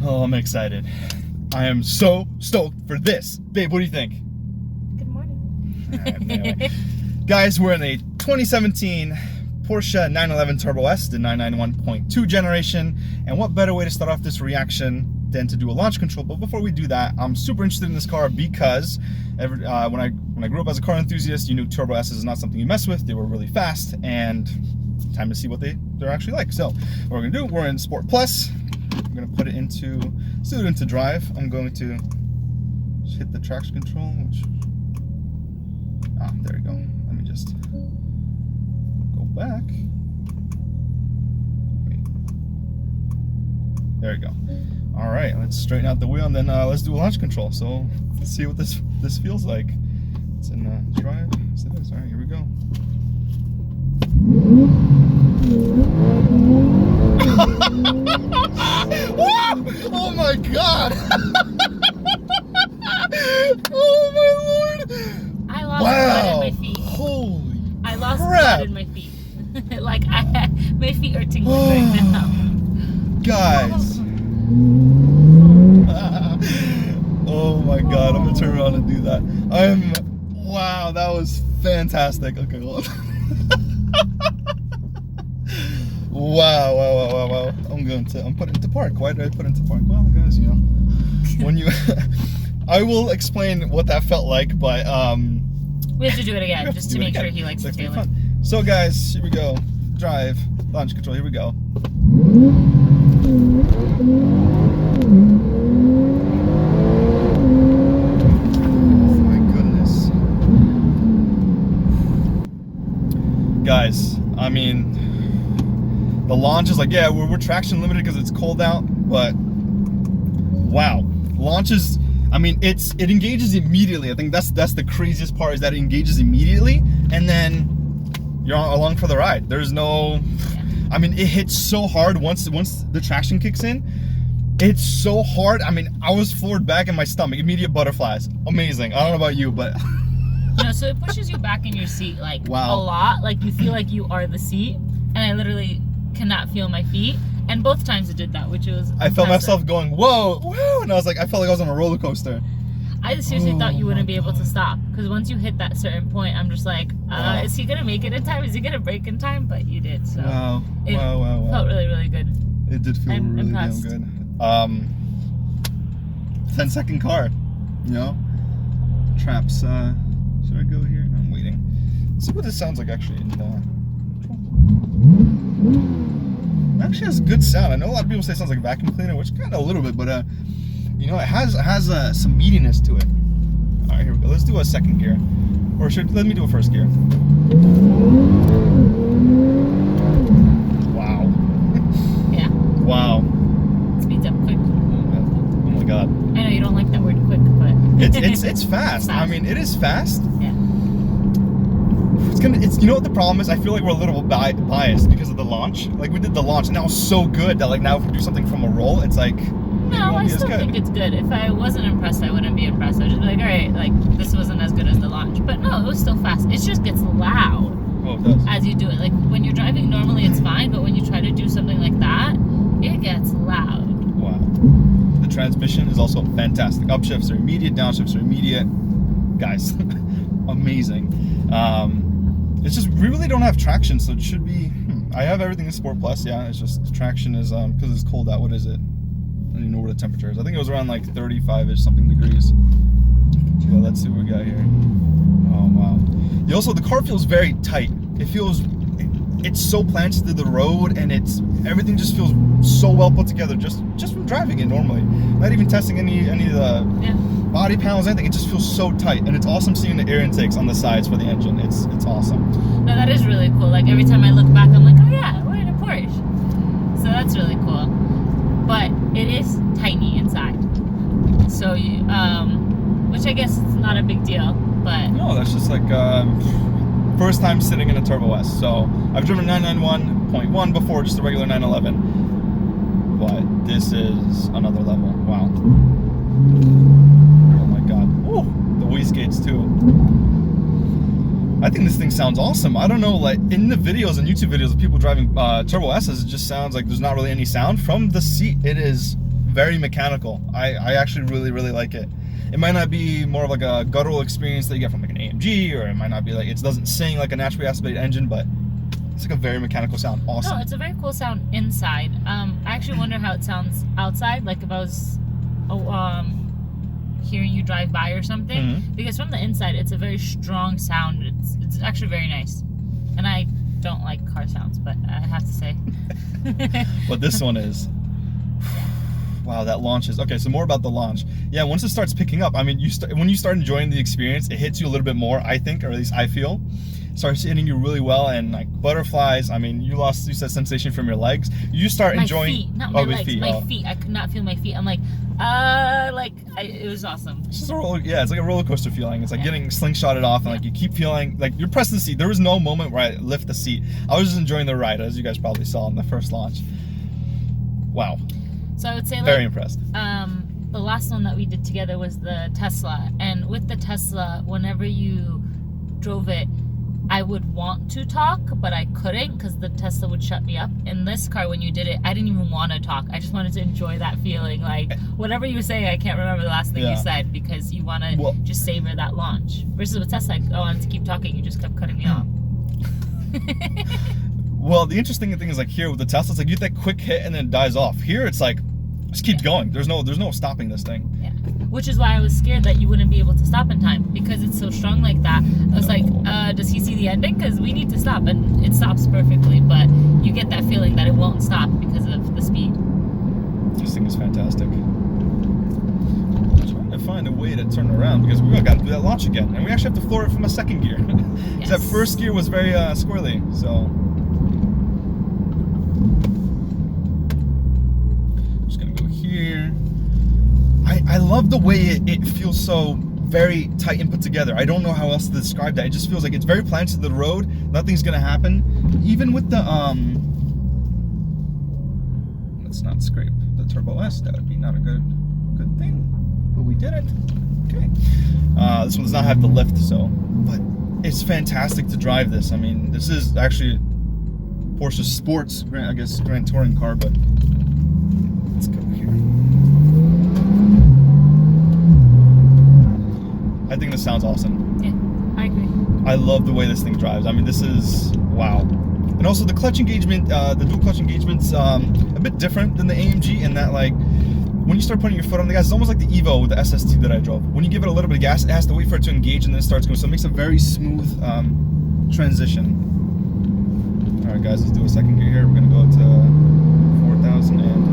Oh, I'm excited. I am so stoked for this. Babe, what do you think? Good morning. Anyway. Guys, we're in a 2017 Porsche 911 Turbo S, the 991.2 generation. And what better way to start off this reaction than to do a launch control? But before we do that, I'm super interested in this car because when I grew up as a car enthusiast, you knew Turbo S is not something you mess with. They were really fast, and time to see what they're actually like. So what we're gonna do, we're in Sport Plus. I'm gonna put it into drive. I'm going to just hit the traction control, which, there we go. Let me just go back. Wait. There we go. All right, let's straighten out the wheel and then let's do a launch control. So let's see what this feels like. It's in drive. So this. All right, here we go. Oh my God! Oh my Lord! I lost blood in my feet. Holy I lost crap. blood in my feet. Like my feet are tingling right now. Guys. Oh my God, I'm gonna turn around and do that. Wow, that was fantastic. Okay, hold on. Wow. I'm putting it to park. Why did I put it into park? Well, guys, you know, when you, I will explain what that felt like, but we have to do it again just to make sure he likes the feeling. So guys, here we go. Drive, launch control, here we go. Oh my goodness. Guys, I mean, the launch is like, yeah, we're traction limited because it's cold out, but wow, launch is, I mean, it engages immediately. I think that's the craziest part, is that it engages immediately, and then you're along for the ride. There's no, I mean, it hits so hard once the traction kicks in. It's so hard. I mean, I was floored back in my stomach, immediate butterflies. Amazing. I don't know about you, but no, so it pushes you back in your seat like a lot. Like you feel like you are the seat, and I literally cannot feel my feet, and both times it did that, which was impressive. I felt myself going whoa, and I was like, I felt like I was on a roller coaster. I seriously thought you wouldn't be able to stop, because once you hit that certain point, I'm just like, is he gonna make it in time? Is he gonna brake in time? But you did, so wow. Felt really good. It did feel really damn good. 10-second car, you know. Traps. Should I go here? I'm waiting. Let's see what this sounds like actually in It actually has good sound. I know a lot of people say it sounds like a vacuum cleaner, which kind of a little bit, but you know, it has some meatiness to it. All right, here we go. Let's do a second gear, or let me do a first gear. Wow. Yeah. Wow. Speeds up quick. Oh my God. I know you don't like that word quick, but it's fast. I mean, it is fast. Yeah. It's you know what the problem is? I feel like we're a little biased because of the launch. Like, we did the launch and that was so good that, like, now if we do something from a roll, it's like, no, I still think it's good. If I wasn't impressed, I wouldn't be impressed. I'd just be like, all right, like, this wasn't as good as the launch. But no, it was still fast. It just gets loud as you do it. Like, when you're driving normally, it's fine, but when you try to do something like that, it gets loud. Wow. The transmission is also fantastic. Upshifts are immediate, downshifts are immediate. Guys, amazing. It's just, we really don't have traction, so it should be, I have everything in Sport Plus, yeah, it's just, the traction is, because it's cold out, what is it? I don't even know what the temperature is. I think it was around like 35-ish something degrees. So let's see what we got here. Oh, wow. Also, the car feels very tight. It feels, it's so planted to the road, and everything just feels so well put together just from driving it normally. Not even testing any of the body panels, anything. It just feels so tight, and it's awesome seeing the air intakes on the sides for the engine. It's awesome. No, that is really cool. Like, every time I look back, I'm like, oh yeah, we're in a Porsche. So that's really cool. But it is tiny inside. So you, which I guess it's not a big deal, but no, that's just like first time sitting in a Turbo S. So I've driven 991.1 before, just a regular 911, but this is another level. Wow. Oh my God. Ooh, the wastegates too. I think this thing sounds awesome. I don't know, like in the videos and YouTube videos of people driving Turbo S's, it just sounds like there's not really any sound from the seat. It is very mechanical. I actually really like it. It might not be more of like a guttural experience that you get from like an AMG, or it might not be like, it doesn't sing like a naturally aspirated engine, but it's like a very mechanical sound. Awesome. No, it's a very cool sound inside. I actually wonder how it sounds outside, like if I was hearing you drive by or something, because from the inside it's a very strong sound. It's actually very nice, and I don't like car sounds, but I have to say. But this one is. Wow, that launch is okay. So more about the launch. Yeah, once it starts picking up, I mean, when you start enjoying the experience, it hits you a little bit more, I think, or at least I feel. It starts hitting you really well, and like butterflies. I mean, you said sensation from your legs. You start enjoying. Feet, not my legs. My feet. I could not feel my feet. I'm like, it was awesome. It's just it's like a roller coaster feeling. It's like getting slingshotted off, and like you keep feeling like you're pressing the seat. There was no moment where I lift the seat. I was just enjoying the ride, as you guys probably saw in the first launch. Wow. So I would say, very impressed. The last one that we did together was the Tesla, and with the Tesla, whenever you drove it, I would want to talk, but I couldn't because the Tesla would shut me up. In this car, when you did it, I didn't even want to talk. I just wanted to enjoy that feeling. Like, whatever you were saying, I can't remember the last thing you said, because you want to just savor that launch. Versus with Tesla, I wanted to keep talking, you just kept cutting me off. Well, the interesting thing is, like, here with the Tesla, it's like you get that quick hit and then it dies off. Here, it's like, just keeps going. There's no stopping this thing. Yeah. Which is why I was scared that you wouldn't be able to stop in time, because it's so strong like that. I was like, does he see the ending? Because we need to stop. And it stops perfectly, but you get that feeling that it won't stop because of the speed. This thing is fantastic. I'm trying to find a way to turn around, because we got to do that launch again. And we actually have to floor it from a second gear. Because that first gear was very squirrely, so... here. I love the way it feels so very tight and put together. I don't know how else to describe that. It just feels like it's very planted to the road. Nothing's gonna happen. Even with the let's not scrape the Turbo S. That would be not a good thing. But we did it. Okay. This one does not have the lift, so, but it's fantastic to drive this. I mean, this is actually Porsche Sports, I guess, Grand Touring car, but let's go here. I think this sounds awesome. Yeah, I agree. I love the way this thing drives. I mean, this is, wow. And also the clutch engagement, the dual clutch engagement's a bit different than the AMG in that, like, when you start putting your foot on the gas, it's almost like the Evo with the SST that I drove. When you give it a little bit of gas, it has to wait for it to engage and then it starts going. So it makes a very smooth transition. All right, guys, let's do a second gear here. We're gonna go to 4,000 and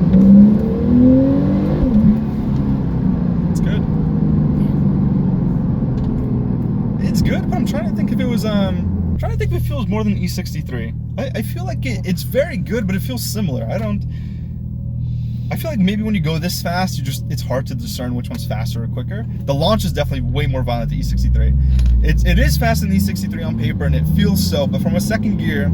it's good. It's good, but I'm trying to think if it was trying to think if it feels more than E63. I feel like it's very good, but it feels similar. I feel like maybe when you go this fast, it's hard to discern which one's faster or quicker. The launch is definitely way more violent than E63. It is faster than E63 on paper, and it feels so, but from a second gear,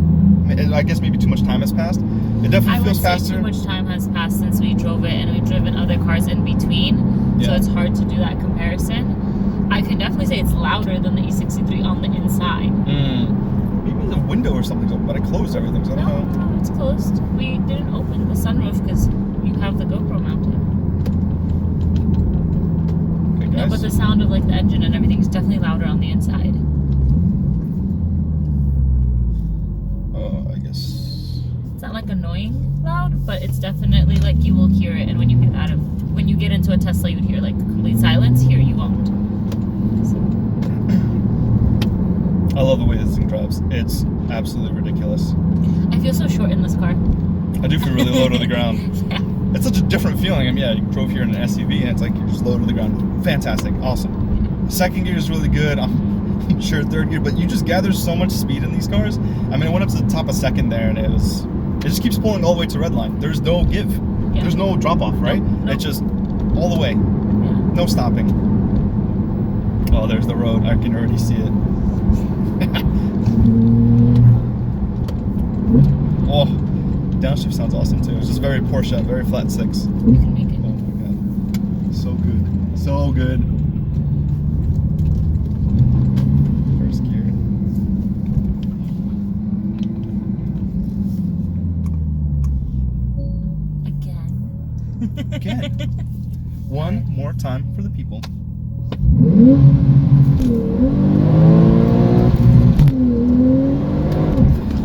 I guess maybe too much time has passed. It definitely feels faster. Too much time has passed since we drove it, and we've driven other cars in between, so it's hard to do that comparison. I can definitely say it's louder than the E63 on the inside. Maybe the window or something's open, but I closed everything, so I don't know. No, it's closed. We didn't open the sunroof because you have the GoPro mounted. Okay, guys. No, but the sound of like the engine and everything is definitely louder on the inside. I guess it's not like annoying loud, but it's definitely like you will hear it. And when you get into a Tesla, you would hear like complete silence. Here, you won't. So. I love the way this thing drives. It's absolutely ridiculous. I feel so short in this car. I do feel really low to the ground. Yeah. It's such a different feeling. I mean, yeah, you drove here in an SUV and it's like you're just low to the ground. Fantastic. Awesome. Second gear is really good. I'm sure third gear, but you just gather so much speed in these cars. I mean, it went up to the top of second there and it just keeps pulling all the way to red line. There's no give. Yeah. There's no drop off, right? Nope. It's just all the way. Yeah. No stopping. Oh, there's the road. I can already see it. Oh, downshift sounds awesome too. It's just very Porsche, very flat six. You can make it. Oh my god. So good. So good. First gear. Again. Again. One more time for the people.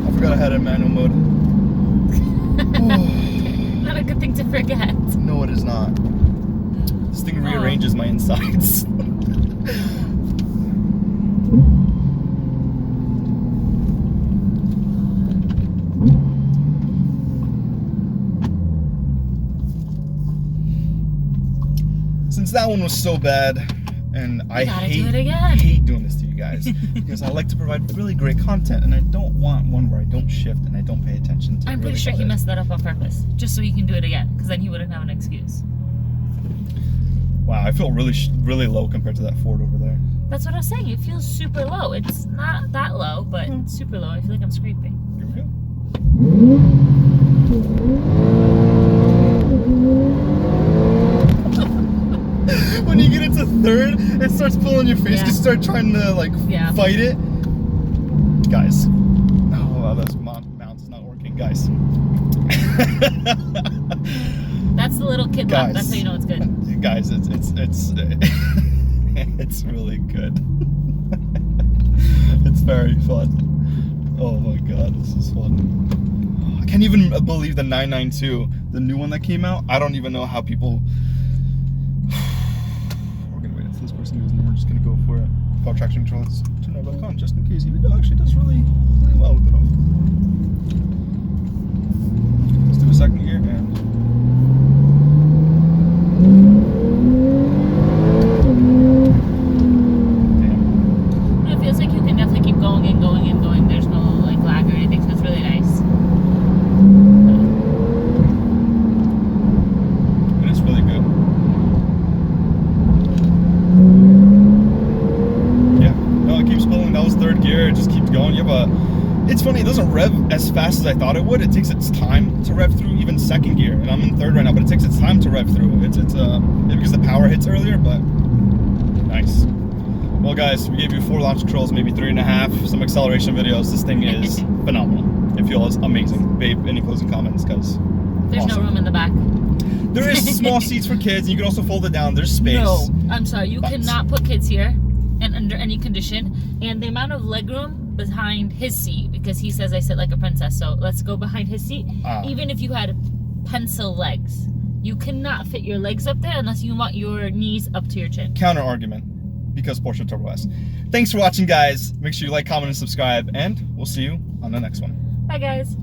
I forgot I had it in manual mode. Not a good thing to forget. No, it is not. This thing rearranges my insides. Since that one was so bad, and I hate doing this to you guys, because I like to provide really great content, and I don't want one where I don't shift and I don't pay attention to. I'm pretty sure he messed that up on purpose, just so he can do it again, because then he wouldn't have an excuse. Wow, I feel really low compared to that Ford over there. That's what I was saying. It feels super low. It's not that low, but it's super low. I feel like I'm scraping. Here we go. When you get into third, it starts pulling your face. You start trying to fight it. Guys. Oh wow, this mount is not working, guys. That's the little kid laugh. That's how you know it's good. Guys, it's it's really good. It's very fun. Oh my god, this is fun. I can't even believe the 992, the new one that came out. I don't even know how people. We're gonna wait until this person goes, and then we're just gonna go for it. Power traction control. Let's turn it back on just in case. Even though it actually does really well with it all. Let's do a second gear and. It's funny, it doesn't rev as fast as I thought it would. It takes its time to rev through, even second gear. And I'm in third right now, but it takes its time to rev through. It's maybe because the power hits earlier, but nice. Well guys, we gave you 4 launch controls, maybe 3.5, some acceleration videos. This thing is phenomenal. It feels amazing. Babe, any closing comments? Because there's no room in the back. There is small seats for kids, and you can also fold it down. There's space. No, I'm sorry, you cannot put kids here and under any condition. And the amount of legroom behind his seat, because he says I sit like a princess, so let's go behind his seat. Even if you had pencil legs, you cannot fit your legs up there unless you want your knees up to your chin. Counter argument, because Porsche Turbo S. Thanks for watching, guys. Make sure you like, comment, and subscribe, and we'll see you on the next one. Bye guys.